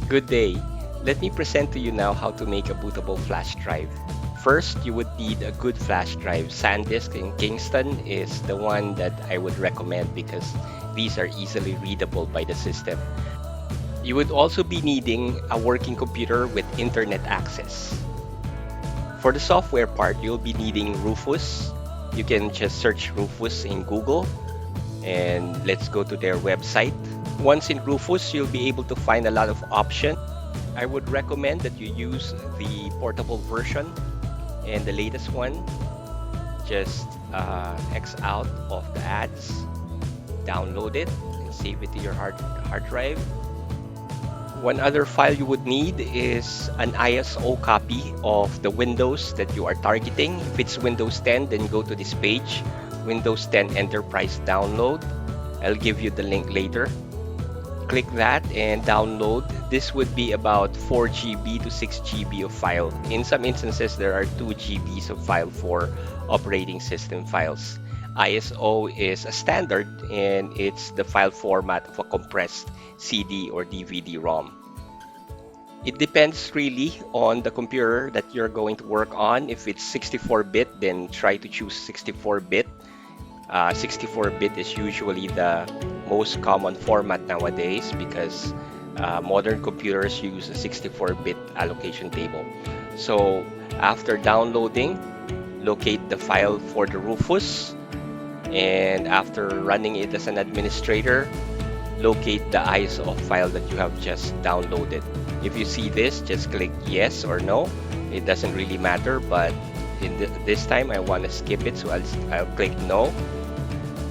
Good day. Let me present to you now how to make a bootable flash drive. First, you would need a good flash drive. SanDisk in Kingston is the one that I would recommend because these are easily readable by the system. You would also be needing a working computer with internet access. For the software part, you'll be needing Rufus. You can just search Rufus in Google and let's go to their website. Once in Rufus, you'll be able to find a lot of options. I would recommend that you use the portable version and the latest one. Just X out of the ads, download it, and save it to your hard drive. One other file you would need is an ISO copy of the Windows that you are targeting. If it's Windows 10, then go to this page, Windows 10 Enterprise Download. I'll give you the link later. Click that and download. This would be about 4 GB to 6 GB of file. In some instances, there are 2 GBs of file for operating system files. ISO is a standard and it's the file format of a compressed CD or DVD-ROM. It depends really on the computer that you're going to work on. If it's 64-bit, then try to choose 64-bit. 64-bit is usually the most common format nowadays because modern computers use a 64-bit allocation table. So after downloading, locate the file for the Rufus, and after running it as an administrator, locate the ISO file that you have just downloaded. If you see this, just click yes or no. It doesn't really matter, but this time I want to skip it, so I'll click no.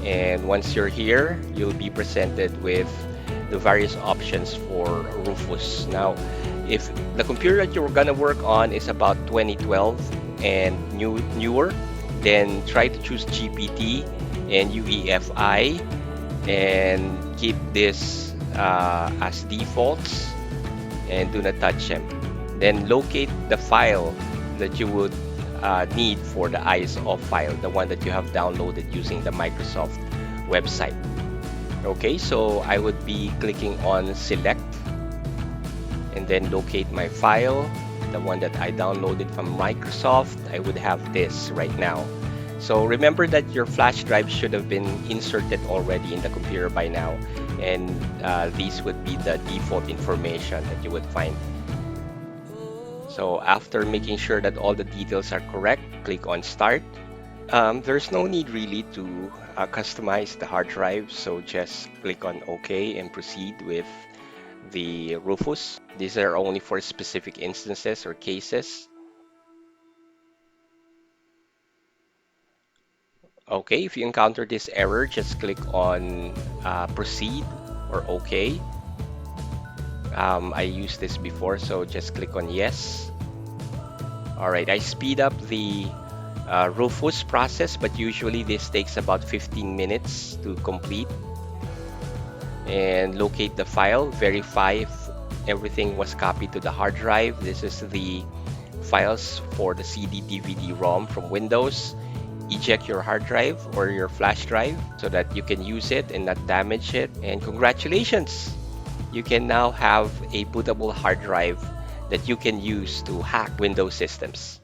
And once you're here, you'll be presented with the various options for Rufus. Now, if the computer that you're gonna work on is about 2012 and newer, then try to choose GPT and UEFI and keep this as defaults and do not touch them. Then locate the file that you would need for the ISO file, the one that you have downloaded using the Microsoft website. Okay, so I would be clicking on select and then locate my file, the one that I downloaded from Microsoft. I would have this right now. So remember that your flash drive should have been inserted already in the computer by now, and these would be the default information that you would find. So after making sure that all the details are correct, click on Start. There's no need really to customize the hard drive, so just click on OK and proceed with the Rufus. These are only for specific instances or cases. Okay, if you encounter this error, just click on Proceed or OK. I used this before, so just click on Yes. Alright, I speed up the Rufus process, but usually this takes about 15 minutes to complete. And locate the file, verify if everything was copied to the hard drive. This is the files for the CD, DVD, ROM from Windows. Eject your hard drive or your flash drive so that you can use it and not damage it. And congratulations! You can now have a bootable hard drive that you can use to hack Windows systems.